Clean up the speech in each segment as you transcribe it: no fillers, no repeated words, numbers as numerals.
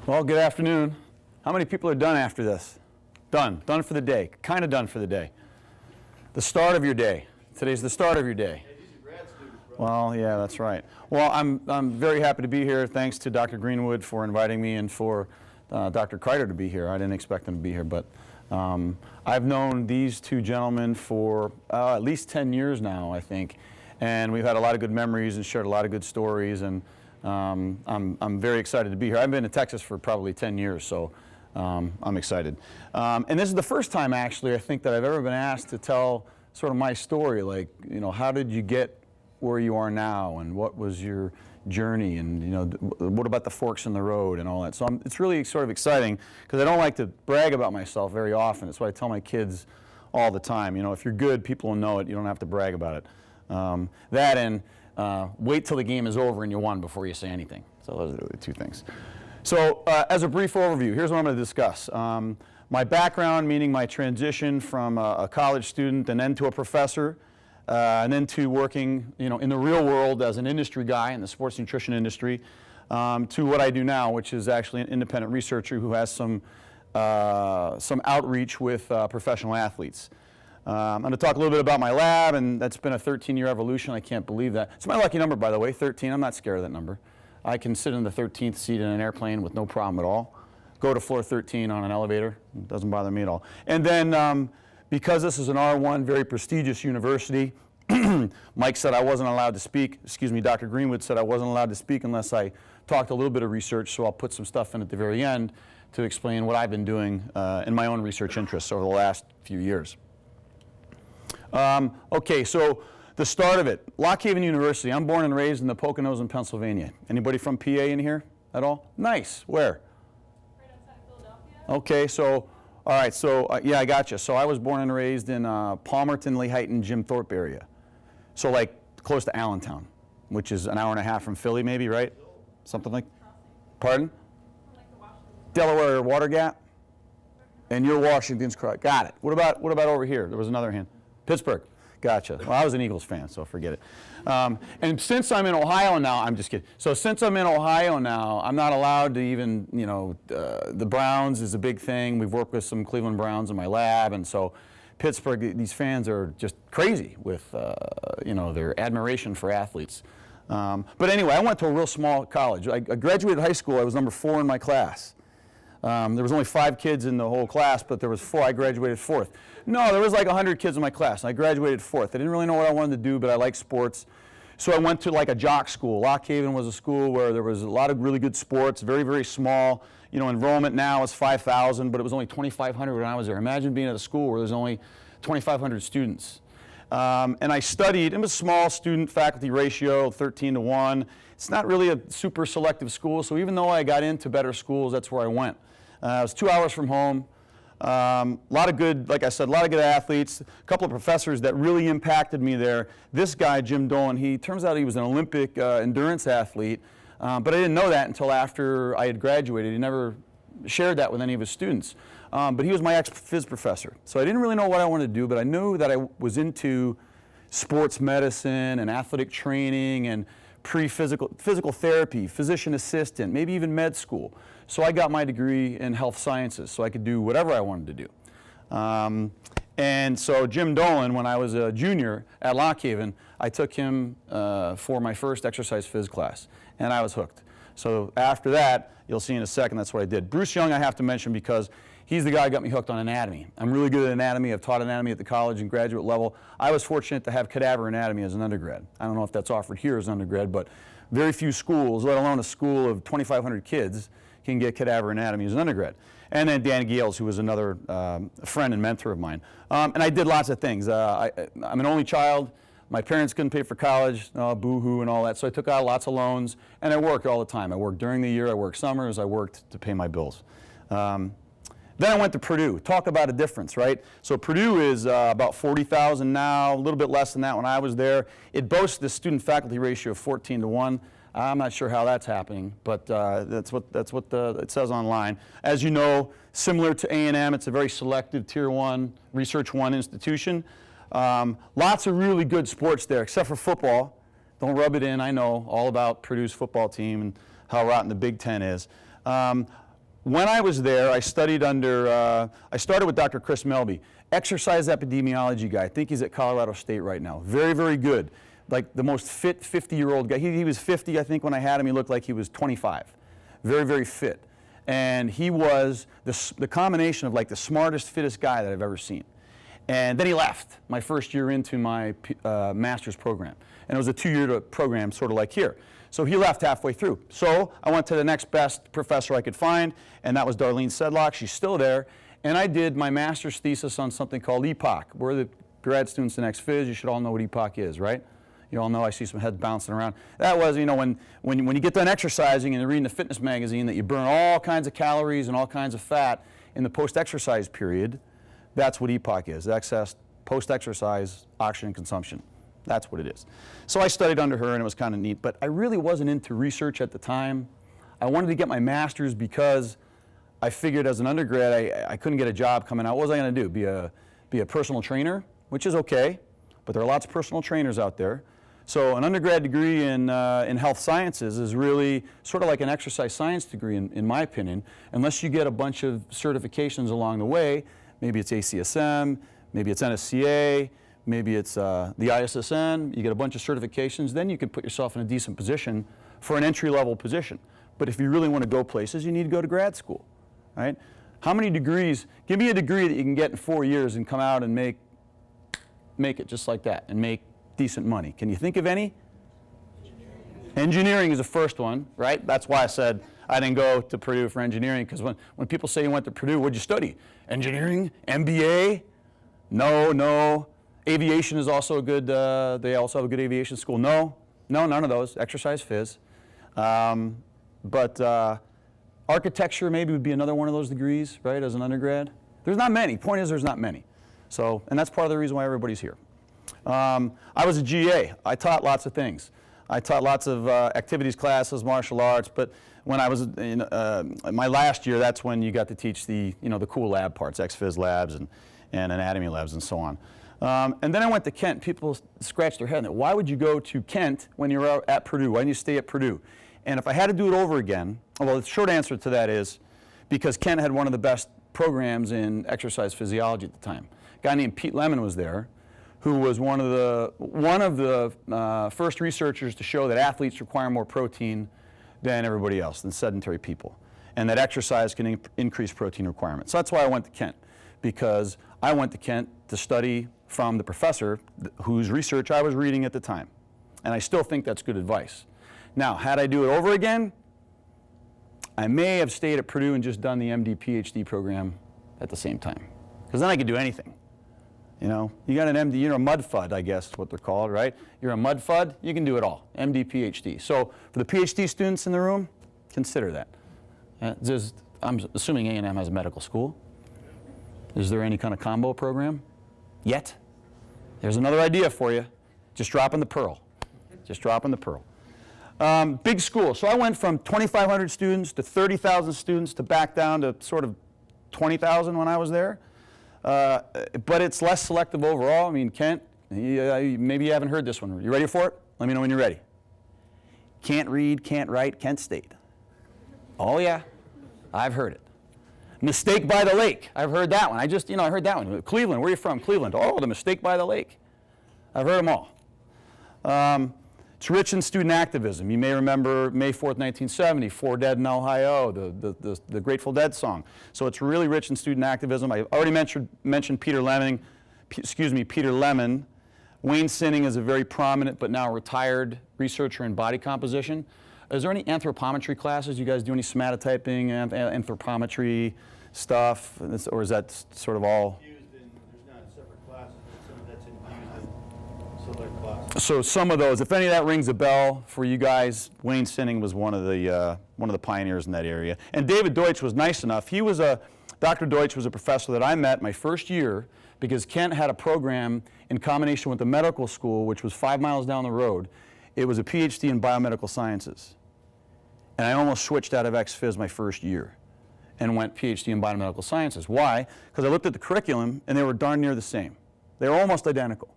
Well, good afternoon. How many people are done after this? Done for the day, kind of done for the day. The start of your day. Today's the start of your day. Hey, these are grad students, bro. Well, yeah, that's right. Well, I'm very happy to be here. Thanks to Dr. Greenwood for inviting me and for Dr. Kreider to be here. I didn't expect him to be here, but I've known these two gentlemen for at least 10 years now, I think, and we've had a lot of good memories and shared a lot of good stories, and I'm very excited to be here. I've been to Texas for probably 10 years, so I'm excited. And this is the first time, actually, I think that I've ever been asked to tell sort of my story, like, you know, how did you get where you are now, and what was your journey, and, you know, what about the forks in the road and all that. So it's really sort of exciting, because I don't like to brag about myself very often. That's what I tell my kids all the time. You know, if you're good, people will know it. You don't have to brag about it. That and wait till the game is over and you won before you say anything. So those are the two things. So as a brief overview, here's what I'm going to discuss. My background, meaning my transition from a college student and then to a professor, and then to working, you know, in the real world as an industry guy in the sports nutrition industry, to what I do now, which is actually an independent researcher who has some outreach with professional athletes. I'm going to talk a little bit about my lab, and that's been a 13-year evolution. I can't believe that. It's my lucky number, by the way, 13. I'm not scared of that number. I can sit in the 13th seat in an airplane with no problem at all. Go to floor 13 on an elevator. It doesn't bother me at all. And then because this is an R1, very prestigious university, Mike said I wasn't allowed to speak. Excuse me, Dr. Greenwood said I wasn't allowed to speak unless I talked a little bit of research, so I'll put some stuff in at the very end to explain what I've been doing in my own research interests over the last few years. Okay, so the start of it, Lock Haven University. I'm born and raised in the Poconos in Pennsylvania. Anybody from PA in here at all? Nice. Where? Right outside Philadelphia. Okay, so, all right, so, yeah, I got you. So I was born and raised in Palmerton, Lehighton, Jim Thorpe area. So like close to Allentown, which is an hour and a half from Philly maybe, right? Something like, pardon? Like the Washington. Delaware Water Gap? And you're Washington's correct. Got it. What about over here? There was another hand. Pittsburgh. Gotcha. Well, I was an Eagles fan, so forget it. And since I'm in Ohio now, I'm just kidding. So since I'm in Ohio now, I'm not allowed to even, you know, the Browns is a big thing. We've worked with some Cleveland Browns in my lab, and so Pittsburgh, these fans are just crazy with, you know, their admiration for athletes. But anyway, I went to a real small college. I graduated high school. I was number 4 in my class. There was only 5 kids in the whole class, but there was 4. I graduated 4th. No, there was like 100 kids in my class, and I graduated 4th. I didn't really know what I wanted to do, but I liked sports. So I went to like a jock school. Lock Haven was a school where there was a lot of really good sports, very, very small. You know, enrollment now is 5,000, but it was only 2,500 when I was there. Imagine being at a school where there's only 2,500 students. And I studied, it was a small student-faculty ratio, 13-to-1. It's not really a super selective school, so even though I got into better schools, that's where I went. It was 2 hours from home. A lot of good, like I said, a lot of good athletes, a couple of professors that really impacted me there. This guy, Jim Dolan, he turns out he was an Olympic endurance athlete, but I didn't know that until after I had graduated. He never shared that with any of his students. But he was my ex-phys professor. So I didn't really know what I wanted to do, but I knew that I was sports medicine and athletic training and physical therapy, physician assistant, maybe even med school. So I got my degree in health sciences so I could do whatever I wanted to do. And so Jim Dolan, when I was a junior at Lock Haven, I took him for my first exercise phys class, and I was hooked. So after that, you'll see in a second, that's what I did. Bruce Young I have to mention because he's the guy who got me hooked on anatomy. I'm really good at anatomy. I've taught anatomy at the college and graduate level. I was fortunate to have cadaver anatomy as an undergrad. I don't know if that's offered here as an undergrad, but very few schools, let alone a school of 2,500 kids, can get cadaver anatomy as an undergrad. And then Dan Gales, who was another friend and mentor of mine. And I did lots of things. I'm an only child. My parents couldn't pay for college, boo-hoo and all that, so I took out lots of loans, and I worked all the time. I worked during the year, I worked summers, I worked to pay my bills. Then I went to Purdue. Talk about a difference, right? So Purdue is about 40,000 now, a little bit less than that when I was there. It boasts this student-faculty ratio of 14-to-1. I'm not sure how that's happening, but that's what it says online. As you know, similar to A&M, it's a very selective Tier 1, Research 1 institution. Lots of really good sports there, except for football. Don't rub it in, I know all about Purdue's football team and how rotten the Big Ten is. when I was there, I studied under, I started with Dr. Chris Melby, exercise epidemiology guy. I think he's at Colorado State right now. Very, very good. Like the most fit 50-year-old guy. He was 50, I think, when I had him. He looked like he was 25. Very, very fit. And he was the combination of like the smartest, fittest guy that I've ever seen. And then he left my first year into my master's program. And it was a 2-year program, sort of like here. So he left halfway through. So I went to the next best professor I could find, and that was Darlene Sedlock. She's still there. And I did my master's thesis on something called EPOC. We're the grad students in ex-phys. You should all know what EPOC is, right? You all know, I see some heads bouncing around. That was, you know, when you get done exercising and you're reading the fitness magazine that you burn all kinds of calories and all kinds of fat in the post-exercise period, that's what EPOC is, excess post-exercise oxygen consumption. That's what it is. So I studied under her and it was kind of neat, but I really wasn't into research at the time. I wanted to get my master's because I figured as an undergrad I couldn't get a job coming out. What was I going to do? Be a personal trainer, which is okay, but there are lots of personal trainers out there. So an undergrad degree in health sciences is really sort of like an exercise science degree in my opinion, unless you get a bunch of certifications along the way. Maybe it's ACSM, maybe it's NSCA, maybe it's the ISSN. You get a bunch of certifications, then you can put yourself in a decent position for an entry-level position. But if you really want to go places, you need to go to grad school, right? How many degrees? Give me a degree that you can get in 4 years and come out and make it just like that and make decent money. Can you think of any? Engineering is the first one, right? That's why I said I didn't go to Purdue for engineering, because when people say you went to Purdue, what'd you study? Engineering? MBA? No. Aviation is also a good, they also have a good aviation school. No, none of those. Exercise phys. But architecture maybe would be another one of those degrees, right, as an undergrad. There's not many. Point is, there's not many. So, and that's part of the reason why everybody's here. I was a GA. I taught lots of things. I taught lots of activities classes, martial arts, but when I was in my last year, that's when you got to teach the cool lab parts, ex-phys labs and anatomy labs and so on. And then I went to Kent. People scratched their head on it. Why would you go to Kent when you were at Purdue? Why didn't you stay at Purdue? And if I had to do it over again, well, the short answer to that is because Kent had one of the best programs in exercise physiology at the time. A guy named Pete Lemon was there, who was one of the first researchers to show that athletes require more protein than everybody else, than sedentary people, and that exercise can increase protein requirements. So that's why I went to Kent, because I went to Kent to study from the professor whose research I was reading at the time. And I still think that's good advice. Now, had I do it over again, I may have stayed at Purdue and just done the MD Ph.D. program at the same time, because then I could do anything. You know, you got an MD, you're a mud FUD, I guess is what they're called, right? You're a mud FUD, you can do it all, MD, PhD. So for the PhD students in the room, consider that. I'm assuming A&M has a medical school. Is there any kind of combo program? Yet? There's another idea for you. Just dropping the pearl. Just dropping the pearl. Big school. So I went from 2,500 students to 30,000 students to back down to sort of 20,000 when I was there. But it's less selective overall. I mean, Kent, maybe you haven't heard this one. You ready for it? Let me know when you're ready. Can't read, can't write, Kent State. Oh yeah, I've heard it. Mistake by the Lake. I've heard that one. I heard that one. Cleveland, where are you from? Cleveland. Oh, the Mistake by the Lake. I've heard them all. It's rich in student activism. You may remember May 4th, 1970, 4 Dead in Ohio, the Grateful Dead song. So it's really rich in student activism. I already mentioned Peter Lemon. Wayne Sinning is a very prominent but now retired researcher in body composition. Is there any anthropometry classes? You guys do any somatotyping, anthropometry stuff? Or is that sort of all? There's not separate classes, but some of that's infused in select classes. So some of those, if any of that rings a bell for you guys, Wayne Sinning was one of the pioneers in that area. And David Deutsch was nice enough. Dr. Deutsch was a professor that I met my first year because Kent had a program in combination with the medical school, which was 5 miles down the road. It was a PhD in biomedical sciences. And I almost switched out of ex-phys my first year and went PhD in biomedical sciences. Why? Because I looked at the curriculum and they were darn near the same. They were almost identical.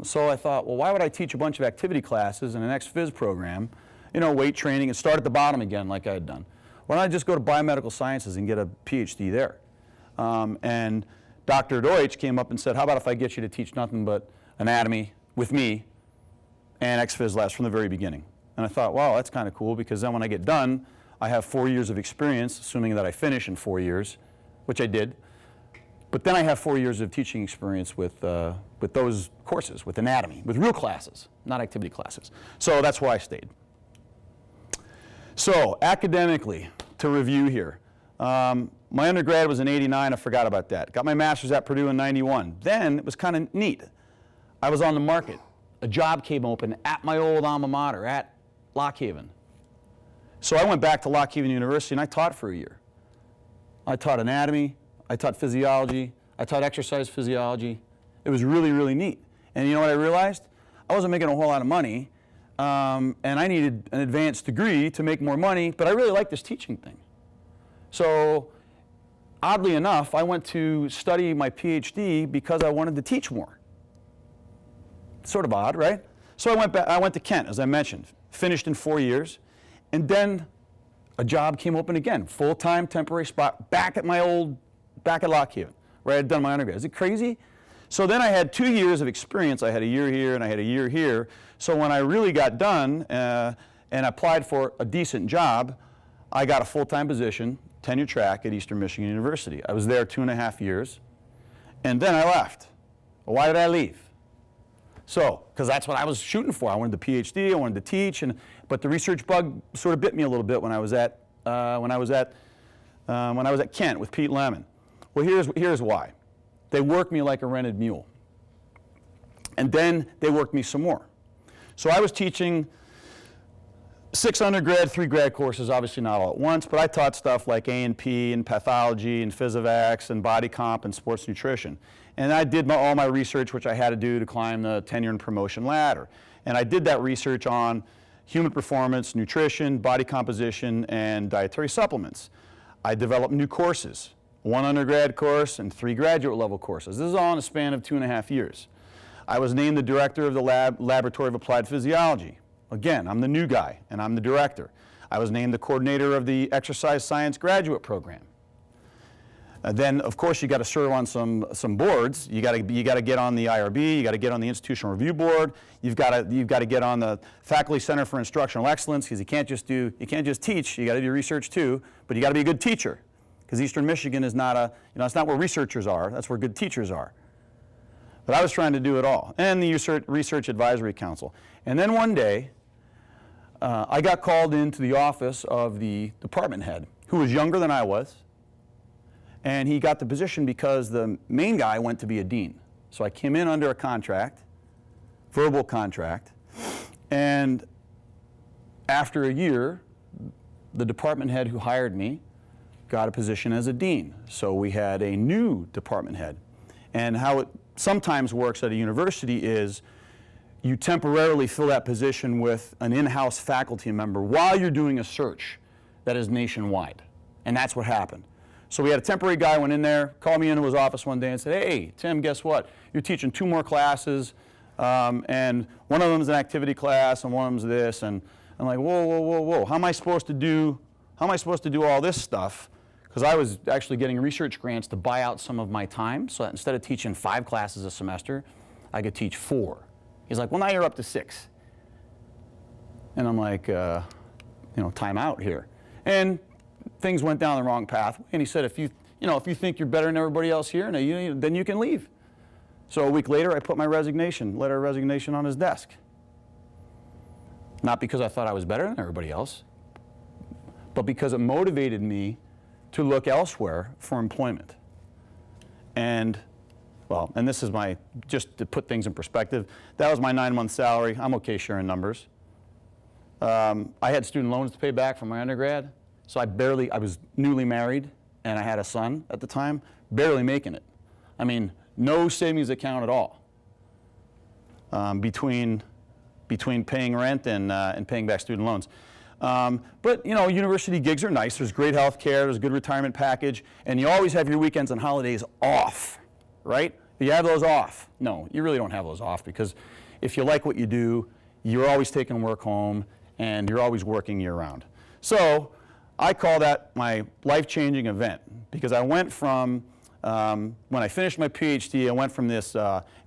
So I thought, well, why would I teach a bunch of activity classes in an ex-phys program, weight training, and start at the bottom again like I had done? Why don't I just go to biomedical sciences and get a Ph.D. there? And Dr. Deutsch came up and said, how about if I get you to teach nothing but anatomy with me and ex-phys labs from the very beginning? And I thought, wow, that's kind of cool, because then when I get done, I have 4 years of experience, assuming that I finish in 4 years, which I did. But then I have 4 years of teaching experience with those courses, with anatomy, with real classes, not activity classes. So that's why I stayed. So academically, to review here, my undergrad was in '89. I forgot about that. Got my master's at Purdue in '91. Then it was kind of neat. I was on the market. A job came open at my old alma mater, at Lock Haven. So I went back to Lock Haven University and I taught for a year. I taught anatomy, I taught physiology, I taught exercise physiology. It was really, really neat. And you know what I realized? I wasn't making a whole lot of money, and I needed an advanced degree to make more money, but I really liked this teaching thing. So oddly enough, I went to study my Ph.D. because I wanted to teach more. Sort of odd, right? So I went to Kent, as I mentioned, finished in 4 years, and then a job came open again, full-time temporary spot, back at Lock Haven, where I had done my undergrad. Is it crazy? So then I had 2 years of experience. I had a year here and I had a year here. So when I really got done and applied for a decent job, I got a full-time position, tenure track at Eastern Michigan University. I was there 2.5 years, and then I left. Well, why did I leave? So, because that's what I was shooting for. I wanted the Ph.D., I wanted to teach, but the research bug sort of bit me a little bit when I was at Kent with Pete Lemon. Well, here's why. They worked me like a rented mule. And then they worked me some more. So I was teaching 6 undergrad, 3 grad courses, obviously not all at once, but I taught stuff like A&P and pathology and physivacs and body comp and sports nutrition. And I did all my research, which I had to do to climb the tenure and promotion ladder. And I did that research on human performance, nutrition, body composition, and dietary supplements. I developed new courses, 1 undergrad course and 3 graduate level courses. This is all in a span of 2.5 years. I was named the director of the Laboratory of Applied Physiology. Again, I'm the new guy, and I'm the director. I was named the coordinator of the Exercise Science Graduate Program. Then, of course, you got to serve on some boards. You got to get on the IRB. You got to get on the Institutional Review Board. You've got to get on the Faculty Center for Instructional Excellence, because you can't just teach. You got to do research too. But you got to be a good teacher, because Eastern Michigan is not it's not where researchers are. That's where good teachers are. But I was trying to do it all, and the Research Advisory Council. And then one day, I got called into the office of the department head, who was younger than I was. And he got the position because the main guy went to be a dean. So I came in under a contract, verbal contract, and after a year, the department head who hired me got a position as a dean. So we had a new department head. And how it sometimes works at a university is you temporarily fill that position with an in-house faculty member while you're doing a search that is nationwide. And that's what happened. So we had a temporary guy went in there, called me into his office one day and said, hey, Tim, guess what? You're teaching 2 more classes, and one of them is an activity class, and one of them is this. And I'm like, whoa, whoa, whoa, whoa. How am I supposed to do all this stuff? Because I was actually getting research grants to buy out some of my time, so that instead of teaching 5 classes a semester, I could teach 4. He's like, well, now you're up to 6. And I'm like, time out here. And things went down the wrong path. And he said, if you think you're better than everybody else here, then you can leave. So a week later, I put my letter of resignation on his desk. Not because I thought I was better than everybody else, but because it motivated me to look elsewhere for employment. And this is just to put things in perspective, that was my 9-month salary. I'm okay sharing numbers. I had student loans to pay back from my undergrad. So I was newly married, and I had a son at the time, barely making it. I mean, no savings account at all between paying rent and paying back student loans. But university gigs are nice. There's great health care, there's a good retirement package, and you always have your weekends and holidays off, right? You have those off. No, you really don't have those off, because if you like what you do, you're always taking work home, and you're always working year-round. So I call that my life-changing event, because I went from, when I finished my Ph.D., I went from this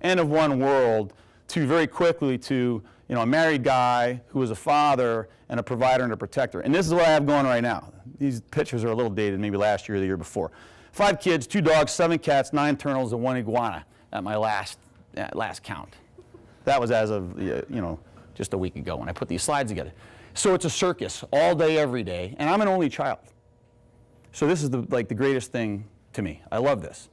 end of one world to very quickly to, you know, a married guy who was a father and a provider and a protector. And this is what I have going right now. These pictures are a little dated, maybe last year or the year before. 5 kids, 2 dogs, 7 cats, 9 turtles, and 1 iguana at my last count. That was as of, you know, just a week ago when I put these slides together. So it's a circus all day, every day, and I'm an only child. So this is the greatest thing to me. I love this.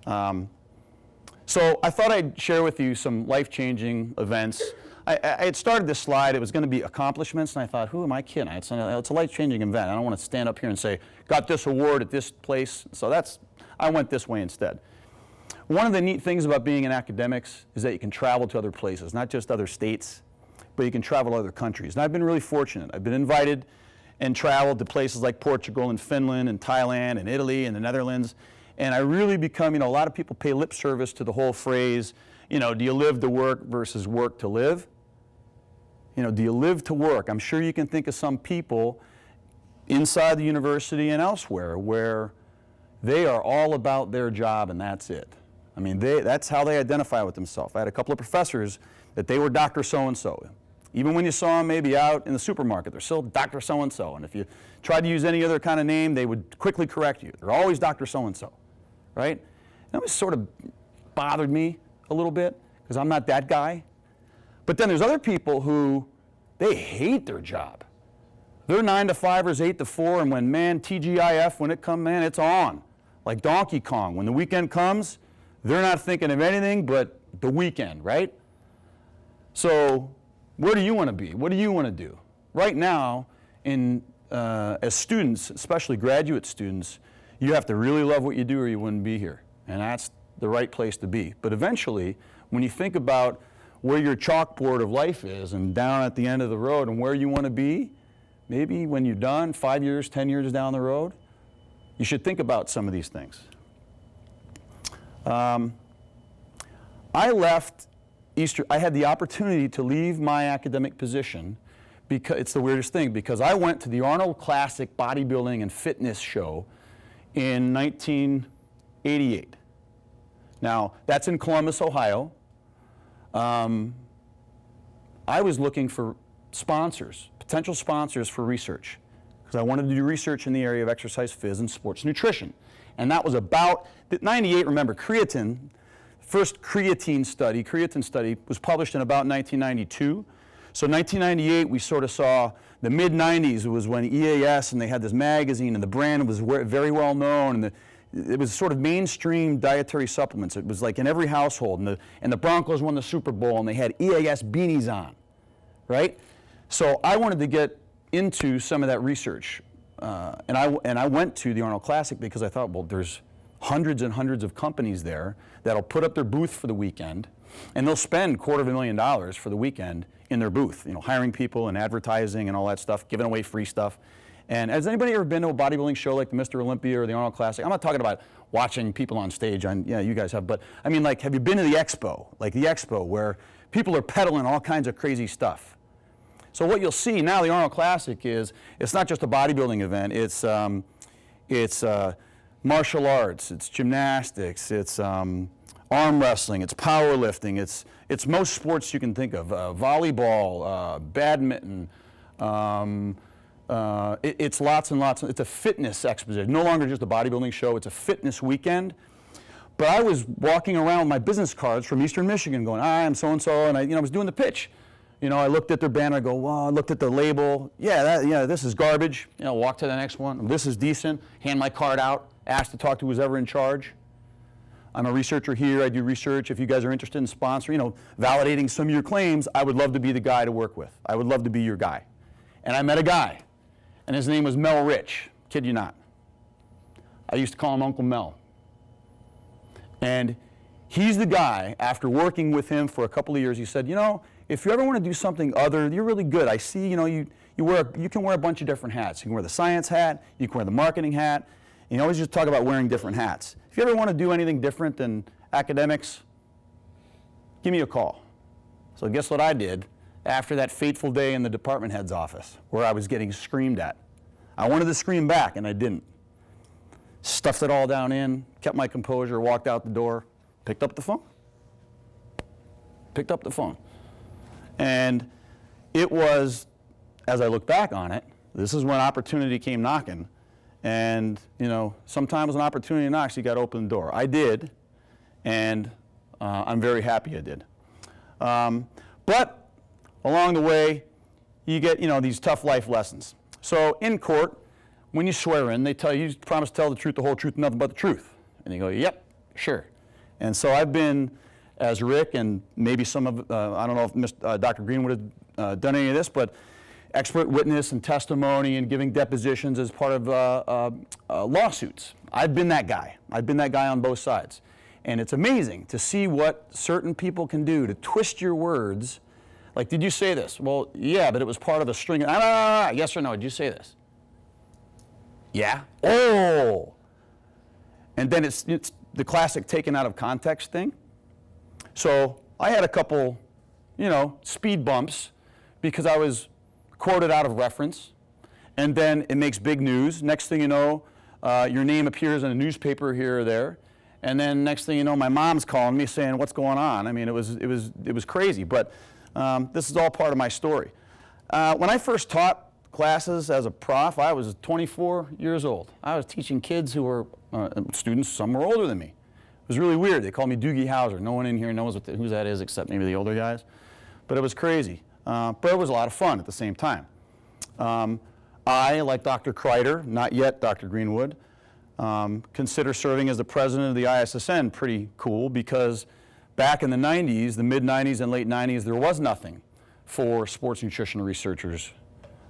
So I thought I'd share with you some life-changing events. I had started this slide. It was going to be accomplishments, and I thought, who am I kidding? It's a life-changing event. I don't want to stand up here and say, got this award at this place. So I went this way instead. One of the neat things about being in academics is that you can travel to other places, not just other states, but you can travel to other countries. And I've been really fortunate. I've been invited and traveled to places like Portugal and Finland and Thailand and Italy and the Netherlands. And I really become, you know, a lot of people pay lip service to the whole phrase, you know, do you live to work versus work to live? You know, do you live to work? I'm sure you can think of some people inside the university and elsewhere where they are all about their job and that's it. I mean, that's how they identify with themselves. I had a couple of professors that they were Dr. So-and-so. Even when you saw them maybe out in the supermarket, they're still Dr. So-and-so. And if you tried to use any other kind of name, they would quickly correct you. They're always Dr. So-and-so, right? That was sort of bothered me a little bit because I'm not that guy. But then there's other people who, they hate their job. They're 9 to 5ers, 8 to 4, and when, man, TGIF, when it comes, man, it's on. Like Donkey Kong. When the weekend comes, they're not thinking of anything but the weekend, right? So where do you want to be? What do you want to do? Right now, as students, especially graduate students, you have to really love what you do or you wouldn't be here. And that's the right place to be. But eventually, when you think about where your chalkboard of life is and down at the end of the road and where you want to be, maybe when you're done, 5 years, 10 years down the road, you should think about some of these things. I left I had the opportunity to leave my academic position because it's the weirdest thing, because I went to the Arnold Classic bodybuilding and fitness show in 1988. Now, that's in Columbus, Ohio. I was looking for sponsors, potential sponsors for research, because I wanted to do research in the area of exercise phys and sports nutrition. And that was about, 98, remember, creatine, first creatine study was published in about 1992. So 1998, we sort of saw the mid-90s was when EAS, and they had this magazine, and the brand was very well known, and it was sort of mainstream dietary supplements. It was like in every household, and the Broncos won the Super Bowl, and they had EAS beanies on, right? So I wanted to get into some of that research, and I went to the Arnold Classic because I thought, well, there's hundreds and hundreds of companies there that'll put up their booth for the weekend, and they'll spend $250,000 for the weekend in their booth, you know, hiring people and advertising and all that stuff, giving away free stuff. And has anybody ever been to a bodybuilding show like the Mr. Olympia or the Arnold Classic? I'm not talking about watching people on stage. Yeah, you guys have, but I mean, like, have you been to the expo? Like the expo where people are peddling all kinds of crazy stuff. So what you'll see now, the Arnold Classic is, it's not just a bodybuilding event. It's martial arts, it's gymnastics, it's arm wrestling, it's powerlifting, it's most sports you can think of, volleyball, badminton, it's lots and lots. It's a fitness exposition, no longer just a bodybuilding show, it's a fitness weekend. But I was walking around with my business cards from Eastern Michigan going, hi, I'm so-and-so, and I was doing the pitch. You know, I looked at their banner, I go, well, I looked at the label, yeah, this is garbage. You know, walk to the next one, this is decent, hand my card out, ask to talk to who's ever in charge. I'm a researcher here, I do research. If you guys are interested in sponsoring, validating some of your claims, I would love to be the guy to work with. I would love to be your guy. And I met a guy, and his name was Mel Rich, kid you not. I used to call him Uncle Mel. And he's the guy, after working with him for a couple of years, he said, if you ever want to do something other, you're really good. I see, you can wear a bunch of different hats. You can wear the science hat, you can wear the marketing hat. You always just talk about wearing different hats. If you ever want to do anything different than academics, give me a call. So guess what I did after that fateful day in the department head's office where I was getting screamed at. I wanted to scream back, and I didn't. Stuffed it all down in, kept my composure, walked out the door, picked up the phone. Picked up the phone. And it was, as I look back on it, this is when opportunity came knocking. And, you know, sometimes when opportunity knocks, you got to open the door. I did, and I'm very happy I did. But along the way, you get, you know, these tough life lessons. So in court, when you swear in, they tell you, you promise to tell the truth, the whole truth, and nothing but the truth. And you go, yep, sure. And so I've been, as Rick and maybe some of, I don't know if Dr. Greene would have done any of this, but expert witness and testimony and giving depositions as part of lawsuits. I've been that guy. I've been that guy on both sides. And it's amazing to see what certain people can do to twist your words. Like, did you say this? Well, yeah, but it was part of a string. Yes or no, did you say this? Yeah. Oh. And then it's the classic taken out of context thing. So I had a couple, you know, speed bumps because I was quoted out of reference, and then it makes big news. Next thing you know, your name appears in a newspaper here or there, and then next thing you know, my mom's calling me saying, "What's going on?" I mean, it was crazy, but this is all part of my story. When I first taught classes as a prof, I was 24 years old. I was teaching kids who were students. Some were older than me. It was really weird. They called me Doogie Howser. No one in here knows who that is except maybe the older guys. But it was crazy. But it was a lot of fun at the same time. I, like Dr. Kreider, not yet Dr. Greenwood, consider serving as the president of the ISSN pretty cool because back in the 90s, the mid-90s and late 90s, there was nothing for sports nutrition researchers.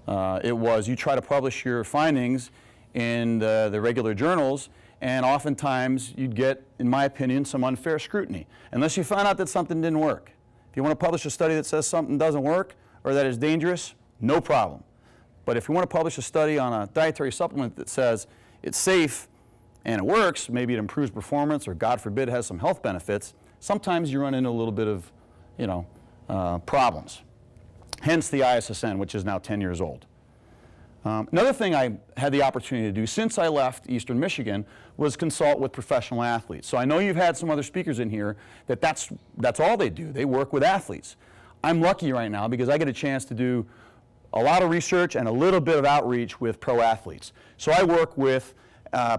It was you try to publish your findings in the regular journals, and oftentimes you'd get, in my opinion, some unfair scrutiny, unless you found out that something didn't work. If you want to publish a study that says something doesn't work or that is dangerous, no problem. But if you want to publish a study on a dietary supplement that says it's safe and it works, maybe it improves performance or, God forbid, has some health benefits, sometimes you run into a little bit of, you know, problems. Hence the ISSN, which is now 10 years old. Another thing I had the opportunity to do since I left Eastern Michigan was consult with professional athletes. So I know you've had some other speakers in here that's all they do. They work with athletes. I'm lucky right now because I get a chance to do a lot of research and a little bit of outreach with pro athletes. So I work with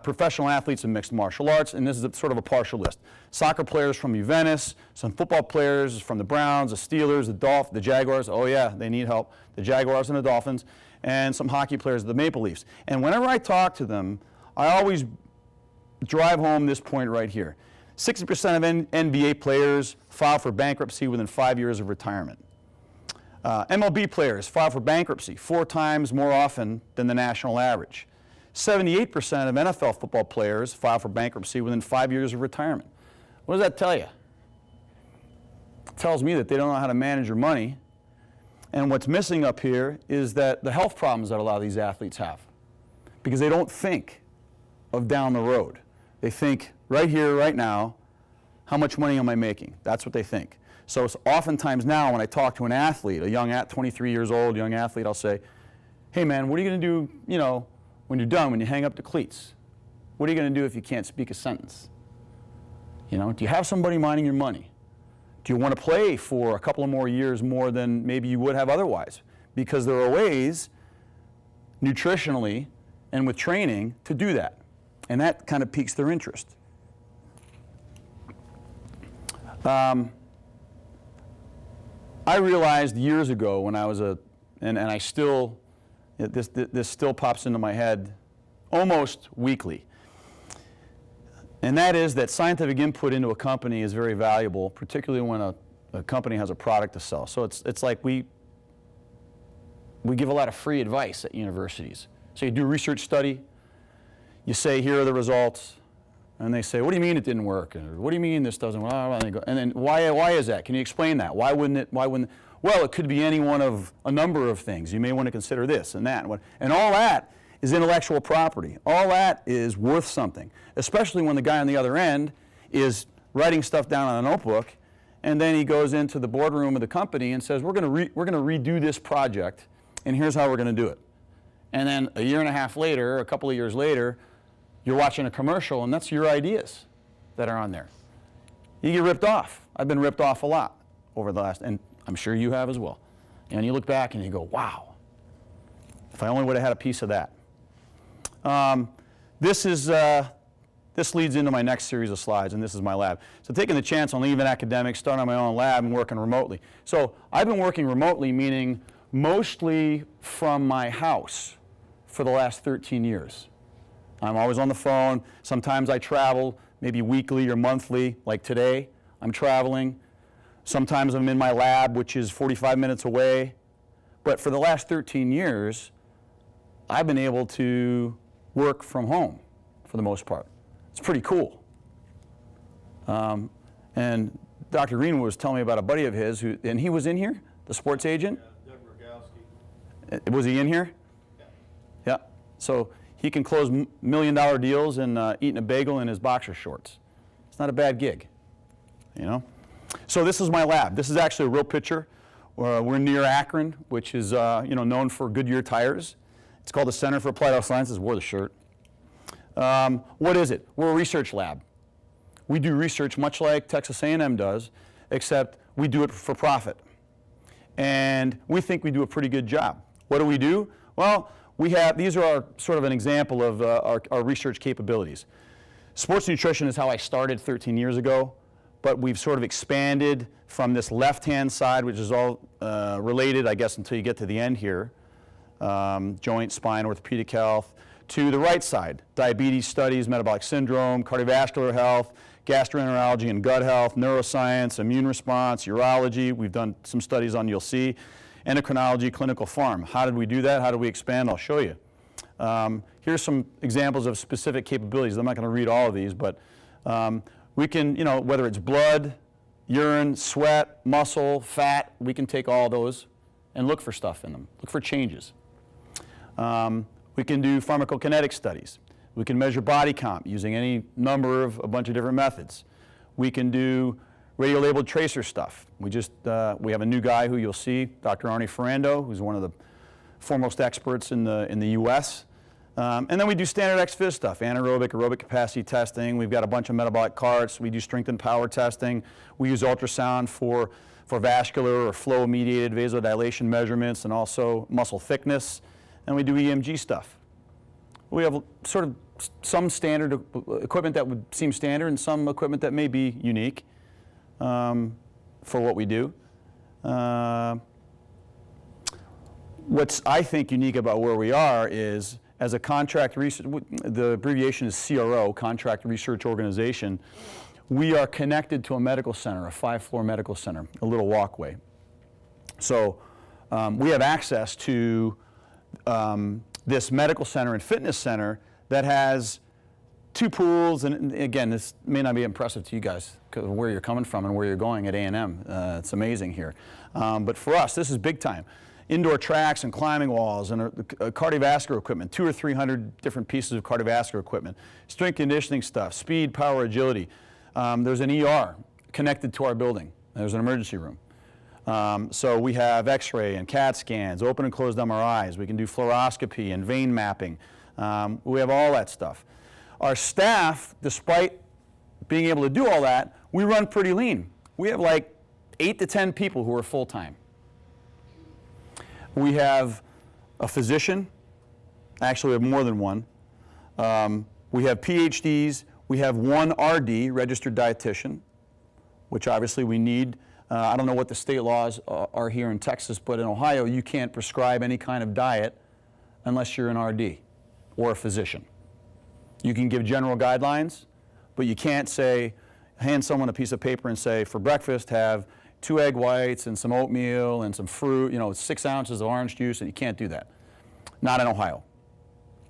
professional athletes in mixed martial arts, and this is sort of a partial list. Soccer players from Juventus, some football players from the Browns, the Steelers, the Jaguars. Oh yeah, they need help. The Jaguars and the Dolphins, and some hockey players of the Maple Leafs. And whenever I talk to them, I always drive home this point right here. 60% of NBA players file for bankruptcy within 5 years of retirement. MLB players file for bankruptcy 4 times more often than the national average. 78% of NFL football players file for bankruptcy within 5 years of retirement. What does that tell you? It tells me that they don't know how to manage their money. And what's missing up here is that the health problems that a lot of these athletes have. Because they don't think of down the road. They think right here, right now, how much money am I making? That's what they think. So oftentimes now when I talk to an athlete, a young 23 years old young athlete, I'll say, hey man, what are you going to do, you know, when you're done, when you hang up the cleats? What are you going to do if you can't speak a sentence? You know, do you have somebody minding your money? Do you want to play for a couple of more years more than maybe you would have otherwise? Because there are ways, nutritionally and with training, to do that. And that kind of piques their interest. I realized years ago when I was and I still, this still pops into my head almost weekly. And that is that scientific input into a company is very valuable, particularly when a company has a product to sell. So it's like we give a lot of free advice at universities. So you do a research study, you say, here are the results, and they say, what do you mean it didn't work? Or, what do you mean this doesn't work? And then why is that? Can you explain that? Why wouldn't? Well, it could be any one of a number of things. You may want to consider this and that. And all that is intellectual property. All that is worth something, especially when the guy on the other end is writing stuff down on a notebook, and then he goes into the boardroom of the company and says, we're going to redo this project, and here's how we're going to do it. And then a year and a half later, a couple of years later, you're watching a commercial, and that's your ideas that are on there. You get ripped off. I've been ripped off a lot over the last, and I'm sure you have as well. And you look back and you go, wow, if I only would have had a piece of that. This leads into my next series of slides, and this is my lab. So taking the chance on leaving academics, starting my own lab, and working remotely. So I've been working remotely, meaning mostly from my house for the last 13 years. I'm always on the phone. Sometimes I travel, maybe weekly or monthly, like today. I'm traveling. Sometimes I'm in my lab, which is 45 minutes away. But for the last 13 years, I've been able to work from home for the most part. It's pretty cool. And Dr. Greene was telling me about a buddy of his, and he was in here, the sports agent. Doug Rogowski. Was he in here? Yeah. Yeah. So he can close $1 million deals and eating a bagel in his boxer shorts. It's not a bad gig, you know? So this is my lab. This is actually a real picture. We're near Akron, which is known for Goodyear tires. It's called the Center for Applied Health Sciences. Wore the shirt. What is it? We're a research lab. We do research much like Texas A&M does, except we do it for profit. And we think we do a pretty good job. What do we do? Well, these are sort of an example of our research capabilities. Sports nutrition is how I started 13 years ago, but we've sort of expanded from this left-hand side, which is all related, I guess, until you get to the end here, joint, spine, orthopedic health, to the right side, diabetes studies, metabolic syndrome, cardiovascular health, gastroenterology and gut health, neuroscience, immune response, urology. We've done some studies on, you'll see, endocrinology, clinical pharm. How did we do that? How do we expand? I'll show you. Here's some examples of specific capabilities. I'm not going to read all of these, but we can, whether it's blood, urine, sweat, muscle, fat, we can take all those and look for stuff in them, look for changes. We can do pharmacokinetic studies. We can measure body comp using any number of a bunch of different methods. We can do radiolabeled tracer stuff. We have a new guy who you'll see, Dr. Arnie Ferrando, who's one of the foremost experts in the U.S. And then we do standard ex-phys stuff, anaerobic, aerobic capacity testing. We've got a bunch of metabolic carts. We do strength and power testing. We use ultrasound for vascular or flow-mediated vasodilation measurements and also muscle thickness. And we do EMG stuff. We have sort of some standard equipment that would seem standard and some equipment that may be unique for what we do. What's, I think, unique about where we are is, as a contract research, the abbreviation is CRO, Contract Research Organization, we are connected to a medical center, a 5-floor medical center, a little walkway. So we have access to this medical center and fitness center that has 2 pools, and again, this may not be impressive to you guys because of where you're coming from and where you're going at A&M. It's amazing here. But for us, this is big time. Indoor tracks and climbing walls and cardiovascular equipment, 200 or 300 different pieces of cardiovascular equipment, strength conditioning stuff, speed, power, agility. There's an ER connected to our building. There's an emergency room. So we have X-ray and CAT scans, open and closed MRIs. We can do fluoroscopy and vein mapping. We have all that stuff. Our staff, despite being able to do all that, we run pretty lean. We have like 8 to 10 people who are full-time. We have a physician. Actually, we have more than one. We have PhDs. We have one RD, registered dietitian, which obviously we need. I don't know what the state laws are here in Texas, but in Ohio, you can't prescribe any kind of diet unless you're an RD or a physician. You can give general guidelines, but you can't hand someone a piece of paper and say, for breakfast, have 2 egg whites and some oatmeal and some fruit, 6 ounces of orange juice, and you can't do that. Not in Ohio.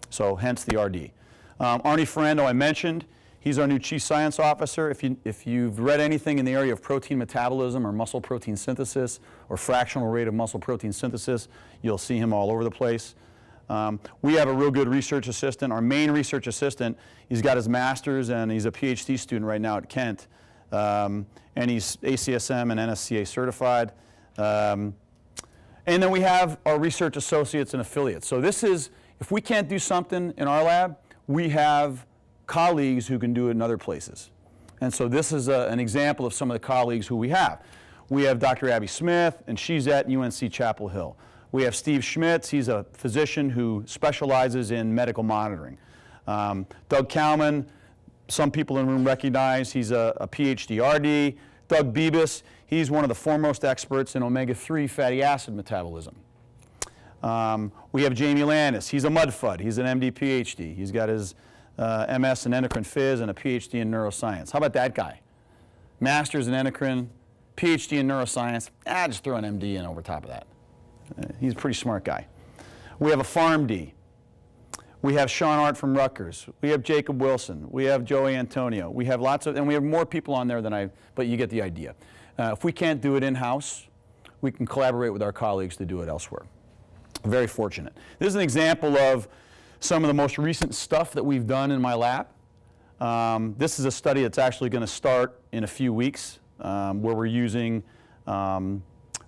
So hence the RD. Arnie Ferrando, I mentioned. He's our new Chief Science Officer. If you've read anything in the area of protein metabolism or muscle protein synthesis or fractional rate of muscle protein synthesis, you'll see him all over the place. We have a real good research assistant. Our main research assistant, he's got his master's and he's a PhD student right now at Kent. And he's ACSM and NSCA certified. And then we have our research associates and affiliates. So this is, if we can't do something in our lab, we have colleagues who can do it in other places. And so this is an example of some of the colleagues who we have. We have Dr. Abby Smith, and she's at UNC Chapel Hill. We have Steve Schmitz, he's a physician who specializes in medical monitoring. Doug Kalman, some people in the room recognize, he's a Ph.D. RD. Doug Bibas, he's one of the foremost experts in omega-3 fatty acid metabolism. We have Jamie Landis, he's a MUDFUD, he's an MD Ph.D. He's got his MS in endocrine phys and a Ph.D. in neuroscience. How about that guy? Master's in endocrine, Ph.D. in neuroscience, just throw an MD in over top of that. He's a pretty smart guy. We have a PharmD. We have Sean Art from Rutgers. We have Jacob Wilson. We have Joey Antonio. We have lots of, and we have more people on there than but you get the idea. If we can't do it in-house, we can collaborate with our colleagues to do it elsewhere. Very fortunate. This is an example of some of the most recent stuff that we've done in my lab. This is a study that's actually going to start in a few weeks, where we're using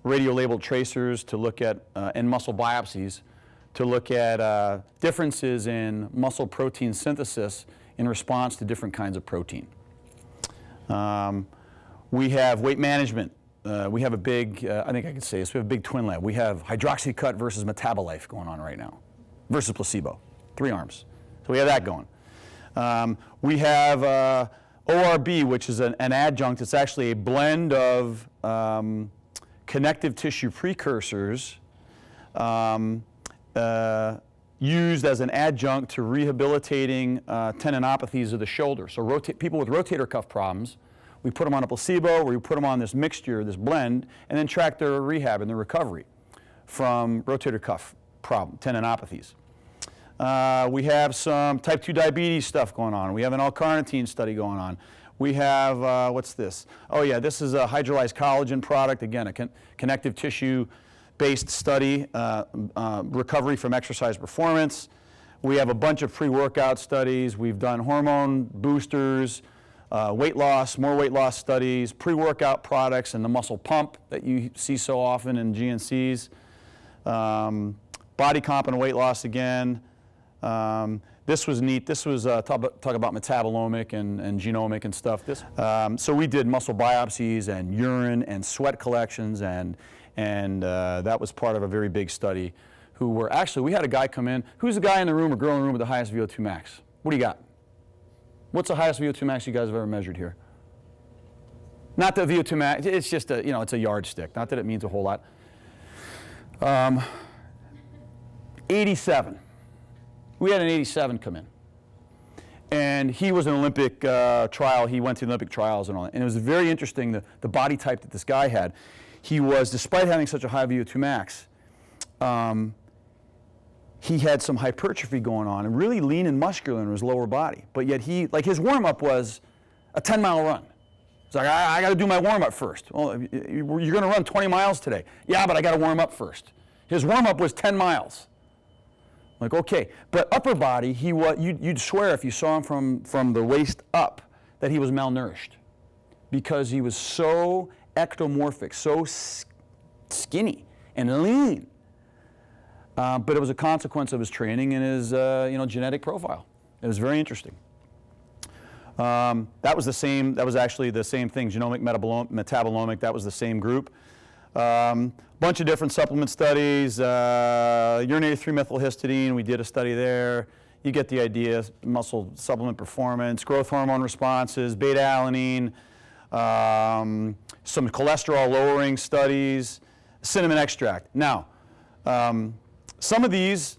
radio-labeled tracers to look at, and muscle biopsies, to look at differences in muscle protein synthesis in response to different kinds of protein. We have weight management. We have a big, I think I can say this, we have a big twin lab. We have hydroxycut versus metabolife going on right now, versus placebo, 3 arms. So we have that going. We have ORB, which is an adjunct. It's actually a blend of connective tissue precursors used as an adjunct to rehabilitating tendinopathies of the shoulder. So people with rotator cuff problems, we put them on a placebo, or we put them on this mixture, this blend, and then track their rehab and their recovery from rotator cuff tendinopathies. We have some type 2 diabetes stuff going on. We have an L-carnitine study going on. We have, what's this? Oh yeah, this is a hydrolyzed collagen product. Again, a connective tissue-based study, recovery from exercise performance. We have a bunch of pre-workout studies. We've done hormone boosters, weight loss, more weight loss studies, pre-workout products, and the muscle pump that you see so often in GNCs. Body comp and weight loss again. This was neat. This was talk about metabolomic and genomic and stuff. So we did muscle biopsies and urine and sweat collections, and that was part of a very big study. Who were actually, we had a guy come in. Who's the guy in the room or girl in the room with the highest VO2 max? What do you got? What's the highest VO2 max you guys have ever measured here? Not the VO2 max. It's just a, it's a yardstick. Not that it means a whole lot. 87. We had an 87 come in. And he was an Olympic trial. He went to the Olympic trials and all that. And it was very interesting, the body type that this guy had. He was, despite having such a high VO2 max, he had some hypertrophy going on and really lean and muscular in his lower body. But yet his warm-up was a 10-mile run. It's like, I got to do my warm-up first. Well, you're going to run 20 miles today. Yeah, but I got to warm up first. His warm-up was 10 miles. Like, okay, but upper body, you'd swear if you saw him from the waist up that he was malnourished because he was so ectomorphic, so skinny and lean. But it was a consequence of his training and his genetic profile. It was very interesting. That was actually the same thing, genomic, metabolomic, that was the same group. Bunch of different supplement studies, urinated 3-methylhistidine, we did a study there. You get the idea, muscle supplement performance, growth hormone responses, beta-alanine, some cholesterol lowering studies, cinnamon extract. Now, some of these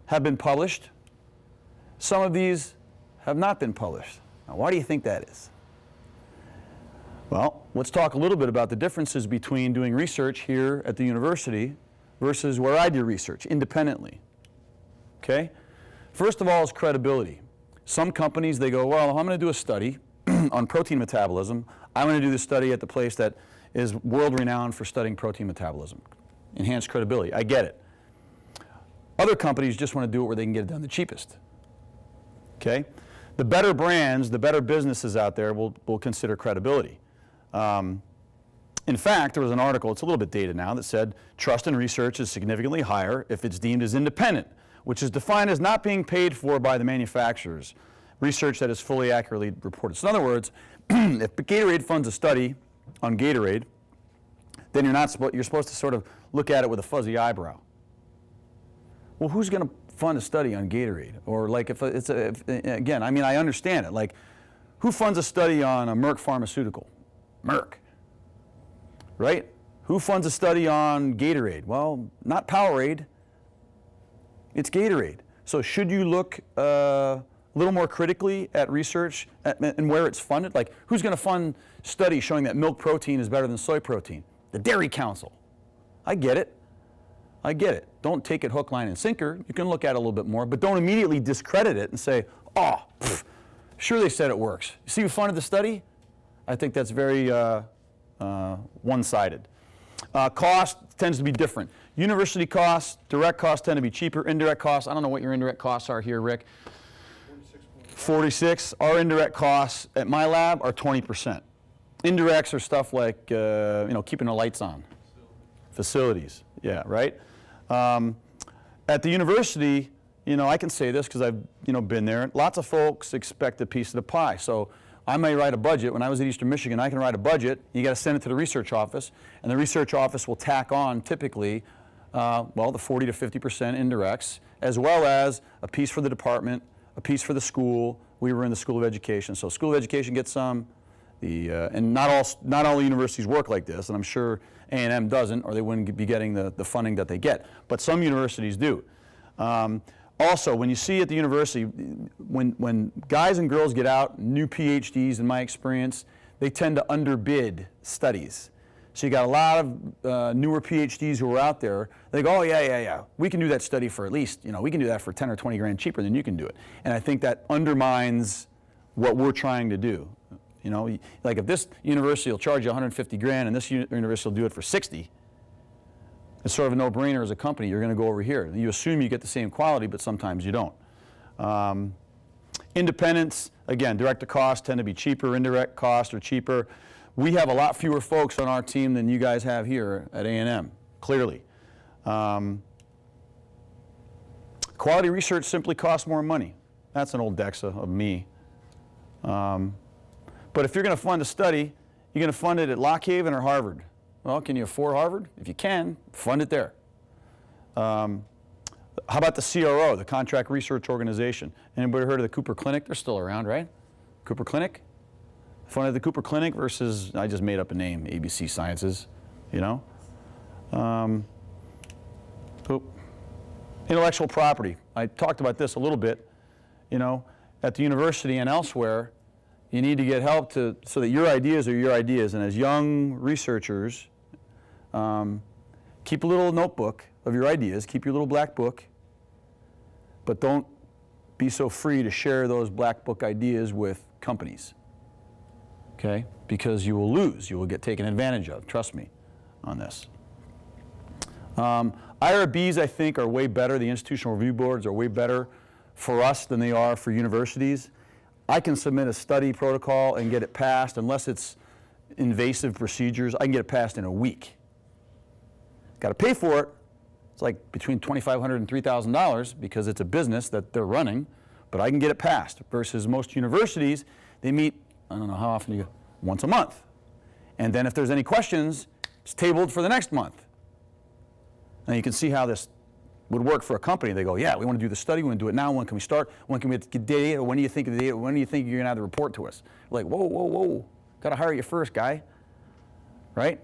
have been published. Some of these have not been published. Now, why do you think that is? Well, let's talk a little bit about the differences between doing research here at the university versus where I do research independently. Okay? First of all is credibility. Some companies, they go, well, I'm going to do a study on protein metabolism. I'm going to do the study at the place that is world-renowned for studying protein metabolism. Enhanced credibility. I get it. Other companies just want to do it where they can get it done the cheapest. Okay? The better brands, the better businesses out there will consider credibility. In fact, there was an article, it's a little bit dated now, that said trust in research is significantly higher if it's deemed as independent. which is defined as not being paid for by the manufacturers. Research that is fully accurately reported. So in other words, if Gatorade funds a study on Gatorade, then you're supposed to sort of look at it with a fuzzy eyebrow. Well, who's going to fund a study on Gatorade? Or like again, I mean, I understand it. Like, who funds a study on a Merck pharmaceutical? Merck, right? Who funds a study on Gatorade? Well, not Powerade. It's Gatorade. So should you look a little more critically at research and where it's funded? Like, who's going to fund studies showing that milk protein is better than soy protein? The Dairy Council. I get it. I get it. Don't take it hook, line, and sinker. You can look at it a little bit more, but don't immediately discredit it and say, oh, sure they said it works. You see who funded the study? I think that's very one-sided. Cost tends to be different. University costs, direct costs tend to be cheaper. Indirect costs, I don't know what your indirect costs are here, Rick. 46. Our indirect costs at my lab are 20%. Indirects are stuff like keeping the lights on. Facilities, yeah, right? At the university, I can say this because I've been there. Lots of folks expect a piece of the pie. So I may write a budget. When I was at Eastern Michigan, I can write a budget. You got to send it to the research office, and the research office will tack on typically, the 40 to 50% indirects, as well as a piece for the department, a piece for the school. We were in the School of Education, so School of Education gets some. And not all universities work like this, and I'm sure A&M doesn't, or they wouldn't be getting the funding that they get. But some universities do. Also, when you see at the university, when guys and girls get out, new PhDs in my experience, they tend to underbid studies. So you got a lot of newer PhDs who are out there. They go, oh yeah, we can do that study for at least, we can do that for 10 or 20 grand cheaper than you can do it. And I think that undermines what we're trying to do. Like if this university will charge you 150 grand and this university will do it for 60, it's sort of a no-brainer as a company. You're going to go over here. You assume you get the same quality, but sometimes you don't. Independents, again, direct to cost tend to be cheaper. Indirect costs are cheaper. We have a lot fewer folks on our team than you guys have here at A&M, clearly. Quality research simply costs more money. That's an old Dexa of me. But if you're going to fund a study, you're going to fund it at Lock Haven or Harvard. Well, can you afford Harvard? If you can, fund it there. How about the CRO, the Contract Research Organization? Anybody heard of the Cooper Clinic? They're still around, right? Cooper Clinic? Funded the Cooper Clinic versus, I just made up a name, ABC Sciences, Intellectual property. I talked about this a little bit, at the university and elsewhere. You need to get help so that your ideas are your ideas. And as young researchers, keep a little notebook of your ideas, keep your little black book, but don't be so free to share those black book ideas with companies, okay? Because you will lose, you will get taken advantage of, trust me on this. IRBs, I think, are way better. The institutional review boards are way better for us than they are for universities. I can submit a study protocol and get it passed, unless it's invasive procedures, I can get it passed in a week. Got to pay for it. It's like between $2,500 and $3,000 because it's a business that they're running, but I can get it passed. Versus most universities, they meet, I don't know how often you go, once a month. And then if there's any questions, it's tabled for the next month. And you can see how this would work for a company. They go, yeah, we want to do the study, we want to do it now, when can we start, when can we get data, when do you think of the data, when do you think you're going to have the report to us? We're like, whoa, got to hire you first, guy, right?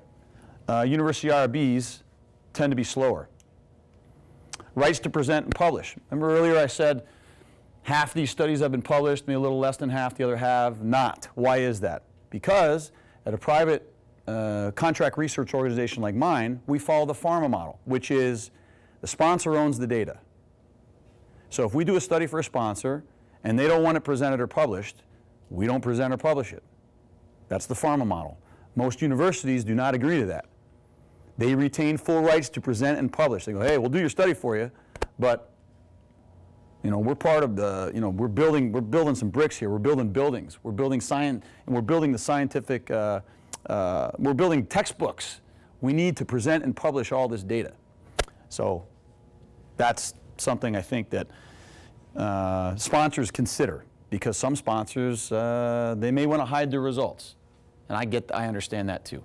University IRBs tend to be slower. Rights to present and publish. Remember earlier I said half these studies have been published, maybe a little less than half, the other have not. Why is that? Because at a private contract research organization like mine, we follow the pharma model, which is the sponsor owns the data. So if we do a study for a sponsor and they don't want it presented or published, we don't present or publish it. That's the pharma model. Most universities do not agree to that. They retain full rights to present and publish. They go, hey, we'll do your study for you, but we're part of the, we're building some bricks here. We're building buildings. We're building science, and we're building the scientific, we're building textbooks. We need to present and publish all this data. So that's something I think that sponsors consider, because some sponsors, they may want to hide their results. And I understand that too.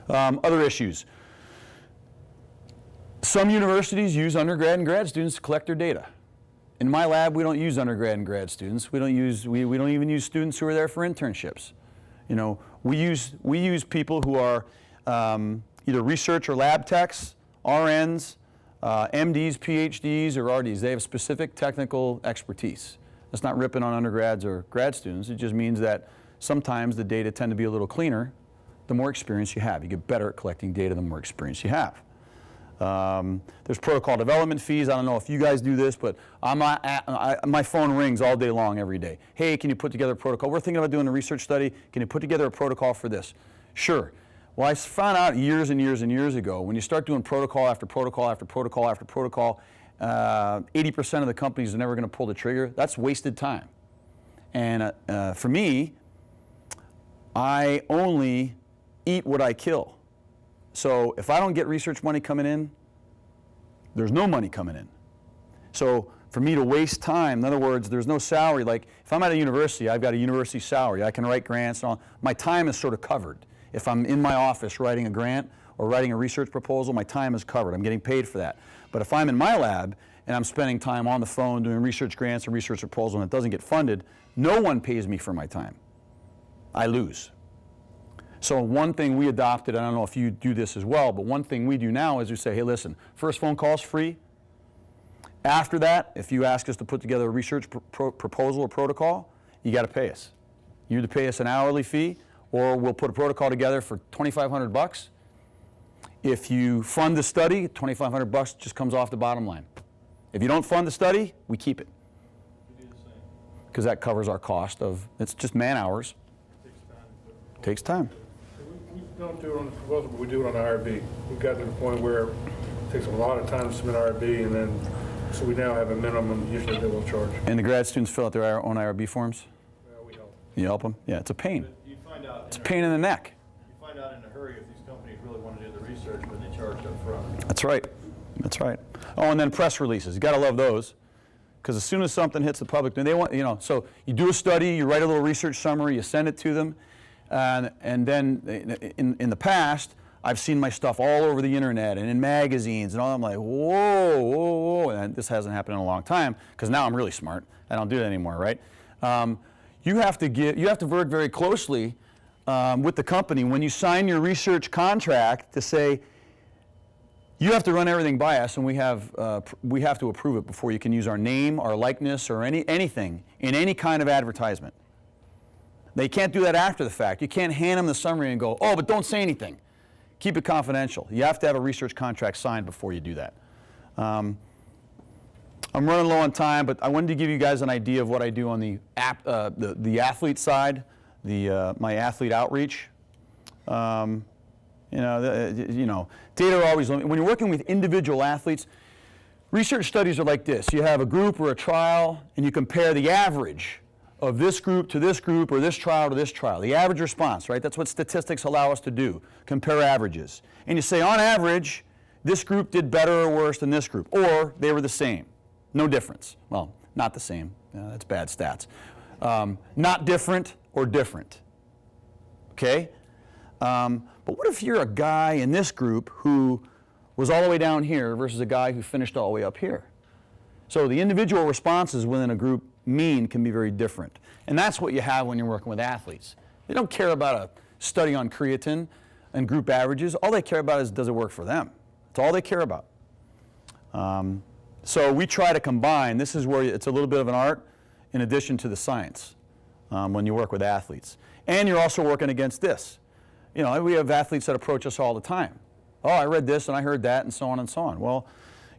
Other issues. Some universities use undergrad and grad students to collect their data. In my lab, we don't use undergrad and grad students. We don't even use students who are there for internships. You know, we use people who are either research or lab techs, RNs, MDs, PhDs, or RDs. They have specific technical expertise. That's not ripping on undergrads or grad students. It just means that sometimes the data tend to be a little cleaner the more experience you have. You get better at collecting data the more experience you have. There's protocol development fees. I don't know if you guys do this, but my phone rings all day long every day. Hey, can you put together a protocol? We're thinking about doing a research study. Can you put together a protocol for this? Sure. Well, I found out years and years and years ago, when you start doing protocol after protocol after protocol after protocol, 80% of the companies are never going to pull the trigger. That's wasted time. And for me, I only eat what I kill. So if I don't get research money coming in, there's no money coming in. So for me to waste time, in other words, there's no salary. Like if I'm at a university, I've got a university salary. I can write grants and all. My time is sort of covered. If I'm in my office writing a grant or writing a research proposal, my time is covered. I'm getting paid for that. But if I'm in my lab and I'm spending time on the phone doing research grants and research proposals and it doesn't get funded, no one pays me for my time. I lose. So one thing we adopted, I don't know if you do this as well, but one thing we do now is we say, hey, listen, first phone call is free. After that, if you ask us to put together a research proposal or protocol, you got to pay us. You either pay us an hourly fee, or we'll put a protocol together for $2,500. If you fund the study, $2,500 just comes off the bottom line. If you don't fund the study, we keep it. We do the same. Because that covers our cost of, it's just man hours. Takes time. We don't do it on the proposal, but we do it on the IRB. We've got to the point where it takes a lot of time to submit IRB, and then, so we now have a minimum usually that we'll charge. And the grad students fill out their own IRB forms? We help. You help them? Yeah, it's a pain. But you find out It's a pain in the neck. You find out in a hurry if these companies really want to do the research when they charge up front. That's right. That's right. Oh, and then press releases. You got to love those. Because as soon as something hits the public, they want, you know, so you do a study, you write a little research summary, you send it to them. And then in the past, I've seen my stuff all over the internet and in magazines and all. I'm like, whoa, whoa, whoa. And this hasn't happened in a long time because now I'm really smart. I don't do that anymore, right? You have to work very closely with the company when you sign your research contract to say, you have to run everything by us, and we have to approve it before you can use our name, our likeness, or anything in any kind of advertisement. They can't do that after the fact. You can't hand them the summary and go, oh, but don't say anything. Keep it confidential. You have to have a research contract signed before you do that. I'm running low on time, but I wanted to give you guys an idea of what I do on the athlete side, my athlete outreach. Data are always limited. When you're working with individual athletes, research studies are like this. You have a group or a trial, and you compare the average of this group to this group or this trial to this trial. The average response, right? That's what statistics allow us to do, compare averages. And you say, on average, this group did better or worse than this group, or they were the same. No difference. Well, not the same. That's bad stats. Not different or different. Okay? But what if you're a guy in this group who was all the way down here versus a guy who finished all the way up here? So the individual responses within a group mean can be very different. And that's what you have when you're working with athletes. They don't care about a study on creatine and group averages. All they care about is, does it work for them? That's all they care about. So we try to combine, this is where it's a little bit of an art in addition to the science when you work with athletes. And you're also working against this. You know, we have athletes that approach us all the time. Oh, I read this and I heard that and so on and so on. Well,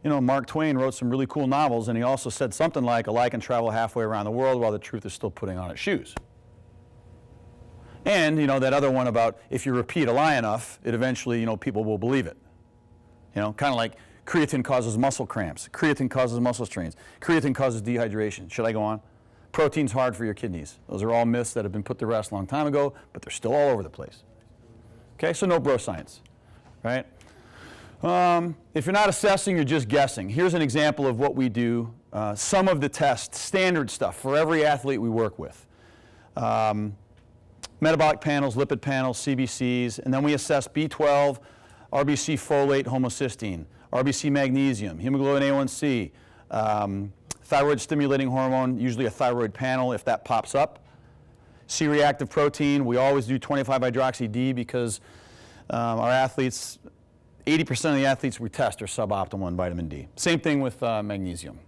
you know, Mark Twain wrote some really cool novels, and he also said something like, a lie can travel halfway around the world while the truth is still putting on its shoes. And, you know, that other one about if you repeat a lie enough, it eventually, you know, people will believe it. You know, kind of like creatine causes muscle cramps, creatine causes muscle strains, creatine causes dehydration. Should I go on? Protein's hard for your kidneys. Those are all myths that have been put to rest a long time ago, but they're still all over the place. Okay, so no bro science, right? If you're not assessing, you're just guessing. Here's an example of what we do. Some of the tests, standard stuff for every athlete we work with. Metabolic panels, lipid panels, CBCs, and then we assess B12, RBC folate, homocysteine, RBC magnesium, hemoglobin A1C, thyroid stimulating hormone, usually a thyroid panel if that pops up. C-reactive protein, we always do 25-hydroxy-D because our athletes, 80% of the athletes we test are suboptimal in vitamin D. Same thing with magnesium.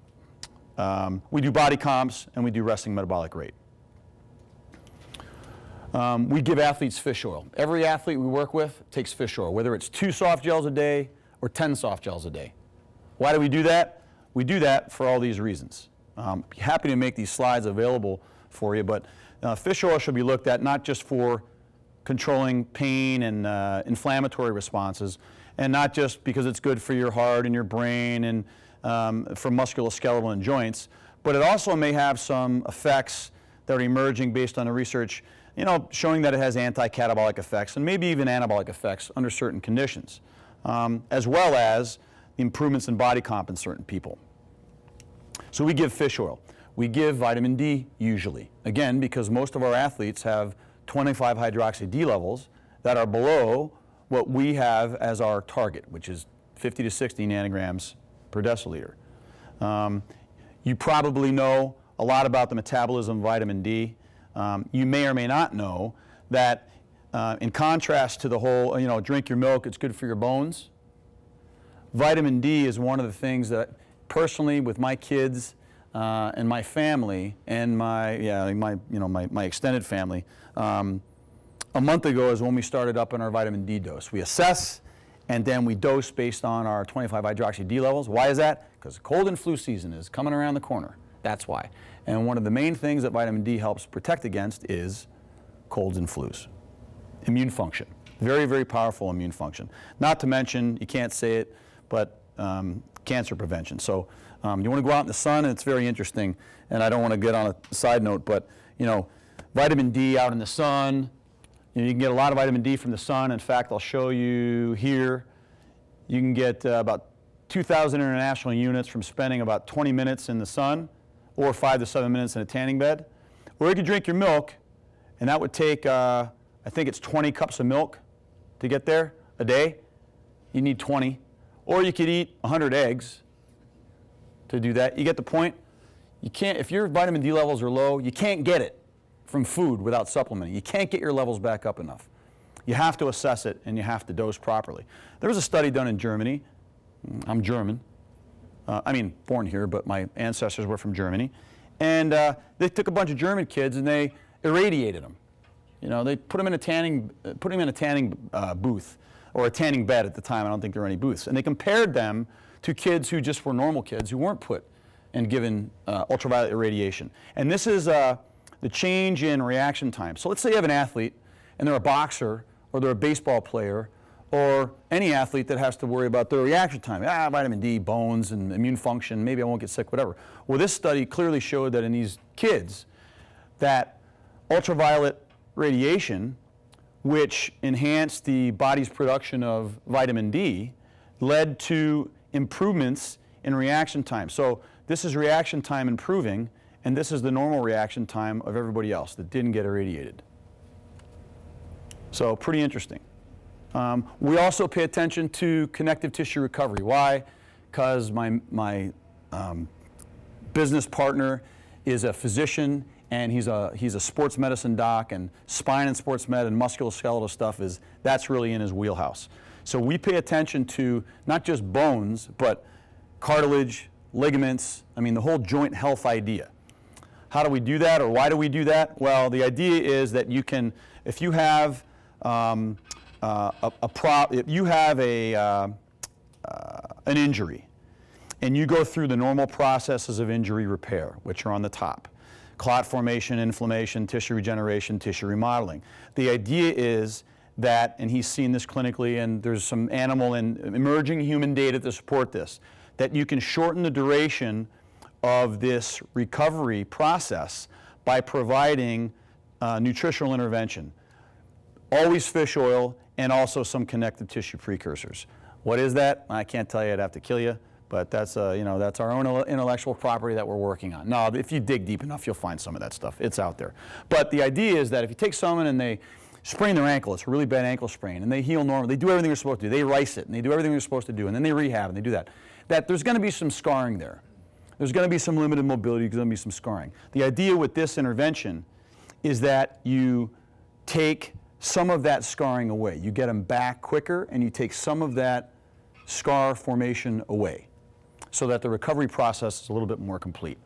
We do body comps and we do resting metabolic rate. We give athletes fish oil. Every athlete we work with takes fish oil, whether it's 2 soft gels a day or 10 soft gels a day. Why do we do that? We do that for all these reasons. Happy to make these slides available for you, but fish oil should be looked at not just for controlling pain and inflammatory responses, and not just because it's good for your heart and your brain and for musculoskeletal and joints, but it also may have some effects that are emerging based on the research, showing that it has anti-catabolic effects and maybe even anabolic effects under certain conditions, as well as the improvements in body comp in certain people. So we give fish oil. We give vitamin D usually, again, because most of our athletes have 25-hydroxy-D levels that are below what we have as our target, which is 50 to 60 nanograms per deciliter. You probably know a lot about the metabolism of vitamin D. You may or may not know that in contrast to the whole, drink your milk, it's good for your bones. Vitamin D is one of the things that personally with my kids and my family and my extended family, a month ago is when we started up on our vitamin D dose. We assess and then we dose based on our 25-hydroxy-D levels. Why is that? Because cold and flu season is coming around the corner. That's why. And one of the main things that vitamin D helps protect against is colds and flus. Immune function. Very, very powerful immune function. Not to mention, you can't say it, but cancer prevention. So you want to go out in the sun, and it's very interesting, and I don't want to get on a side note, but vitamin D out in the sun, you can get a lot of vitamin D from the sun. In fact, I'll show you here. You can get about 2,000 international units from spending about 20 minutes in the sun or 5 to 7 minutes in a tanning bed. Or you could drink your milk, and that would take, I think it's 20 cups of milk to get there a day. You need 20. Or you could eat 100 eggs to do that. You get the point? You can't, if your vitamin D levels are low, you can't get it from food without supplementing. You can't get your levels back up enough. You have to assess it and you have to dose properly. There was a study done in Germany. I'm German. Born here, but my ancestors were from Germany. And they took a bunch of German kids and they irradiated them. They put them in a tanning booth, or a tanning bed at the time. I don't think there were any booths. And they compared them to kids who just were normal kids who weren't put and given ultraviolet irradiation. And this is the change in reaction time. So let's say you have an athlete and they're a boxer or they're a baseball player or any athlete that has to worry about their reaction time. Vitamin D, bones, and immune function, maybe I won't get sick, whatever. Well, this study clearly showed that in these kids that ultraviolet radiation, which enhanced the body's production of vitamin D, led to improvements in reaction time. So this is reaction time improving, and this is the normal reaction time of everybody else that didn't get irradiated. So pretty interesting. We also pay attention to connective tissue recovery. Why? Because my business partner is a physician, and he's a sports medicine doc, and spine and sports med and musculoskeletal stuff that's really in his wheelhouse. So we pay attention to not just bones, but cartilage, ligaments, the whole joint health idea. How do we do that, or why do we do that? Well, the idea is that you can, if you have an injury, and you go through the normal processes of injury repair, which are on the top: clot formation, inflammation, tissue regeneration, tissue remodeling. The idea is that, and he's seen this clinically, and there's some animal and emerging human data to support this, that you can shorten the duration of this recovery process by providing nutritional intervention. Always fish oil and also some connective tissue precursors. What is that? I can't tell you, I'd have to kill you, but that's, that's our own intellectual property that we're working on. No, if you dig deep enough, you'll find some of that stuff. It's out there. But the idea is that if you take someone and they sprain their ankle, it's a really bad ankle sprain, and they heal normally, they do everything they're supposed to do, they rice it, and they do everything they're supposed to do, and then they rehab, and they do that, that there's going to be some scarring there. There's going to be some limited mobility, there's going to be some scarring. The idea with this intervention is that you take some of that scarring away. You get them back quicker, and you take some of that scar formation away so that the recovery process is a little bit more complete.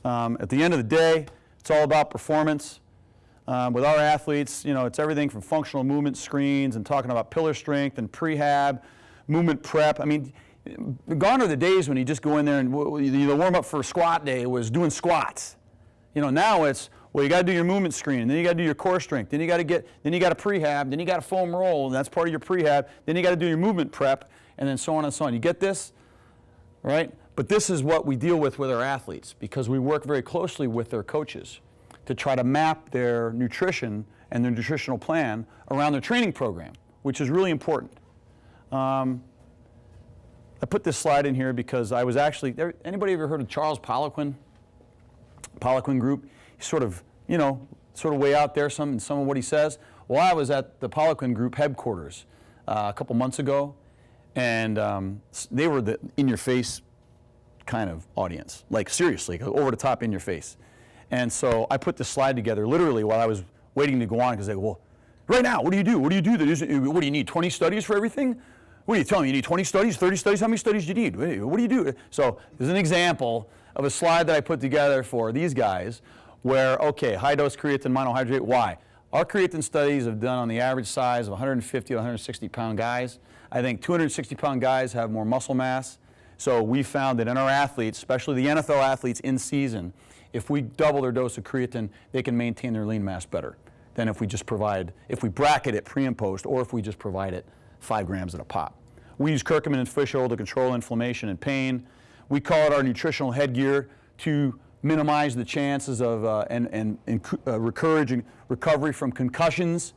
At the end of the day, it's all about performance. With our athletes, it's everything from functional movement screens and talking about pillar strength and prehab, movement prep. I mean, gone are the days when you just go in there and the warm-up for squat day was doing squats. Now it's, well, you got to do your movement screen, and then you got to do your core strength, then you got to prehab, then you got to foam roll, and that's part of your prehab, then you got to do your movement prep, and then so on and so on. You get this, right? But this is what we deal with our athletes, because we work very closely with their coaches to try to map their nutrition and their nutritional plan around their training program, which is really important. I put this slide in here because I was actually, anybody ever heard of Charles Poliquin? Poliquin Group? He's sort of way out there in some of what he says. Well, I was at the Poliquin Group headquarters a couple months ago, and they were the in-your-face kind of audience, like seriously, over the top in your face. And so I put this slide together literally while I was waiting to go on, because they go, well, right now, what do you do? What do you do? What do you need, 20 studies for everything? What are you telling me? You need 20 studies, 30 studies? How many studies do you need? What do you do? So there's an example of a slide that I put together for these guys where, okay, high-dose creatine monohydrate, why? Our creatine studies have done on the average size of 150 to 160-pound guys. I think 260-pound guys have more muscle mass. So we found that in our athletes, especially the NFL athletes in season, if we double their dose of creatine, they can maintain their lean mass better than if we bracket it pre and post, or if we just provide it 5 grams at a pop. We use curcumin and fish oil to control inflammation and pain. We call it our nutritional headgear to minimize the chances of and encourage recovery from concussions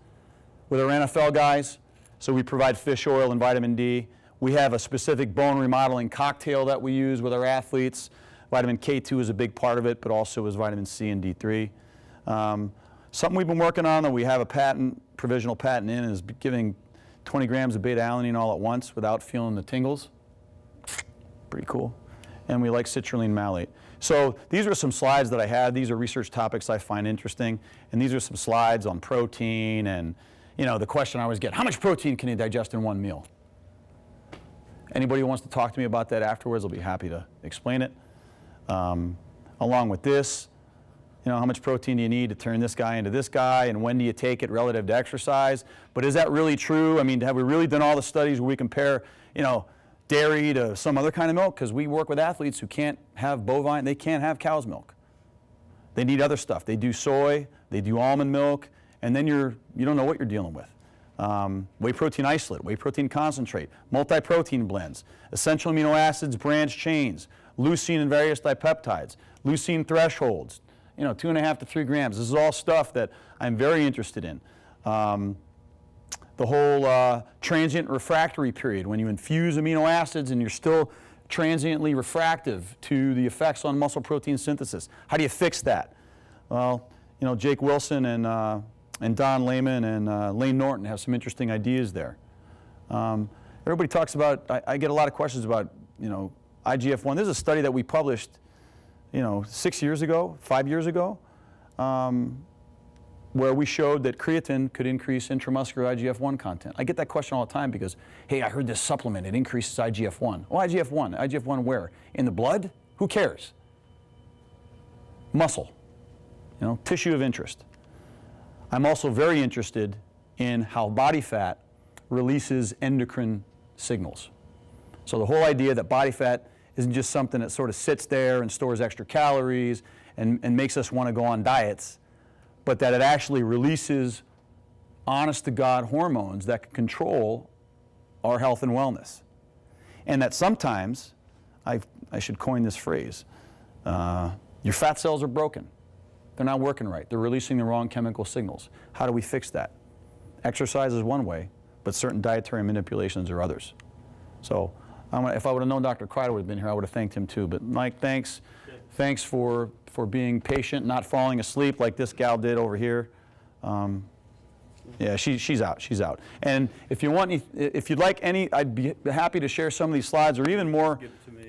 with our NFL guys. So we provide fish oil and vitamin D. We have a specific bone remodeling cocktail that we use with our athletes. Vitamin K2 is a big part of it, but also is vitamin C and D3. Something we've been working on that we have a provisional patent in, is giving 20 grams of beta-alanine all at once without feeling the tingles. Pretty cool. And we like citrulline malate. So these are some slides that I had. These are research topics I find interesting. And these are some slides on protein. And the question I always get, how much protein can you digest in one meal? Anybody who wants to talk to me about that afterwards, I'll be happy to explain it. Along with this, how much protein do you need to turn this guy into this guy, and when do you take it relative to exercise? But is that really true? I mean, have we really done all the studies where we compare, dairy to some other kind of milk? Because we work with athletes who can't have bovine, they can't have cow's milk. They need other stuff. They do soy, they do almond milk, and then you don't know what you're dealing with. Whey protein isolate, whey protein concentrate, multi-protein blends, essential amino acids, branch chains, leucine and various dipeptides, leucine thresholds, 2.5 to 3 grams. This is all stuff that I'm very interested in. The whole transient refractory period, when you infuse amino acids and you're still transiently refractive to the effects on muscle protein synthesis. How do you fix that? Well, Jake Wilson and Don Lehman and Lane Norton have some interesting ideas there. Everybody talks about, I get a lot of questions about, IGF-1. This is a study that we published, 6 years ago, 5 years ago, where we showed that creatine could increase intramuscular IGF-1 content. I get that question all the time because, hey, I heard this supplement, it increases IGF-1. Oh, IGF-1. IGF-1 where? In the blood? Who cares? Muscle, tissue of interest. I'm also very interested in how body fat releases endocrine signals. So the whole idea that body fat isn't just something that sort of sits there and stores extra calories and makes us want to go on diets, but that it actually releases honest-to-God hormones that can control our health and wellness. And that sometimes, I should coin this phrase, your fat cells are broken. They're not working right. They're releasing the wrong chemical signals. How do we fix that? Exercise is one way, but certain dietary manipulations are others. So if I would have known Dr. Kreider would have been here, I would have thanked him too. But Mike, thanks. Thanks for being patient, not falling asleep like this gal did over here. Yeah, she's out. She's out. And if you want, if you'd like any, I'd be happy to share some of these slides or even more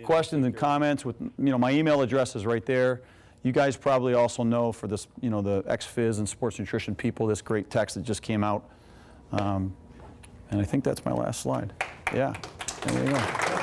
questions and comments. With my email address is right there. You guys probably also know for this, the ex-phys and sports nutrition people, this great text that just came out. And I think that's my last slide. Yeah, there you go.